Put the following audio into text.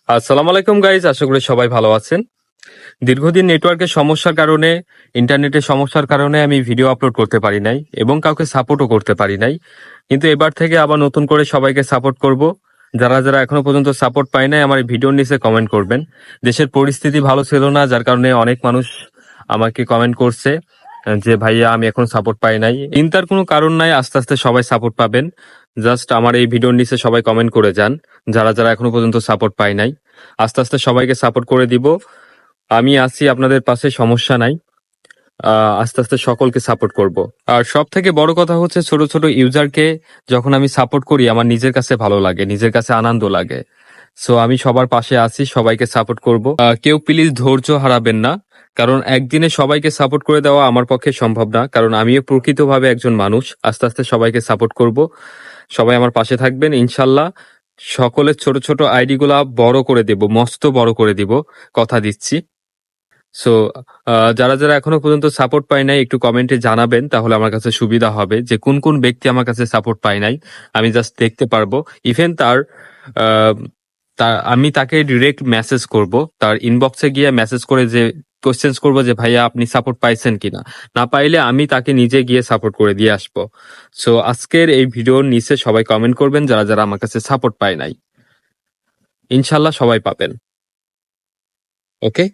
আসসালামু আলাইকুম গাইজ, আশা করি সবাই ভালো আছেন। দীর্ঘদিন নেটওয়ার্কের সমস্যার কারণে, ইন্টারনেটের সমস্যার কারণে আমি ভিডিও আপলোড করতে পারি নাই এবং কাউকে সাপোর্টও করতে পারি নাই। কিন্তু এবার থেকে আবার নতুন করে সবাইকে সাপোর্ট করব। যারা যারা এখনো পর্যন্ত সাপোর্ট পায় নাই আমার এই ভিডিওর নিচে কমেন্ট করবেন। দেশের পরিস্থিতি ভালো ছিল না, যার কারণে অনেক মানুষ আমাকে কমেন্ট করছে যে ভাইয়া আমি এখন সাপোর্ট পাই নাই। চিন্তার কোনো কারণ নাই, আস্তে আস্তে সবাই সাপোর্ট পাবেন। জাস্ট আমার এই ভিডিওর নিচে সবাই কমেন্ট করে যান, যারা যারা এখনো পর্যন্ত সাপোর্ট পায় নাই। আস্তে আস্তে সবাইকে সাপোর্ট করে দিব। আমি আছি আপনাদের পাশে, সমস্যা নাই। আস্তে আস্তে সকলকে সাপোর্ট করব। আর সব থেকে বড় কথা হচ্ছে, ছোট ছোট ইউজারকে যখন আমি সাপোর্ট করি আমার নিজের কাছে ভালো লাগে, নিজের কাছে আনন্দ লাগে। সো আমি সবার পাশে আছি, সবাইকে সাপোর্ট করব। কেউ প্লিজ ধৈর্য হারাবেন না, কারণ একদিনে সবাইকে সাপোর্ট করে দেওয়া আমার পক্ষে সম্ভব না, কারণ আমিও প্রকৃতভাবে একজন মানুষ। আস্তে আস্তে সবাইকে সাপোর্ট করব, সবাই আমার পাশে থাকবেন ইনশাল্লাহ। সকলের ছোট ছোট আইডি গুলা বড় করে দেব, মস্ত বড় করে দিব, কথা দিচ্ছি। সো যারা যারা এখনো পর্যন্ত সাপোর্ট পায় নাই একটু কমেন্টে জানাবেন, তাহলে আমার কাছে সুবিধা হবে যে কোন কোন ব্যক্তি আমার কাছে সাপোর্ট পায় নাই। আমি জাস্ট দেখতে পারবো। ইভেন আহ, আমি তাকে ডিরেক্ট মেসেজ করব, তার ইনবক্সে গিয়ে মেসেজ করে যে কোশ্চেন্স করবো যে ভাইয়া আপনি সাপোর্ট পাইছেন কিনা। না পাইলে আমি তাকে নিজে গিয়ে সাপোর্ট করে দিয়ে আসবো। সো আজকের এই ভিডিওর নিচে সবাই কমেন্ট করবেন যারা যারা আমার কাছে সাপোর্ট পায় নাই। ইনশাল্লাহ সবাই পাবেন। ওকে।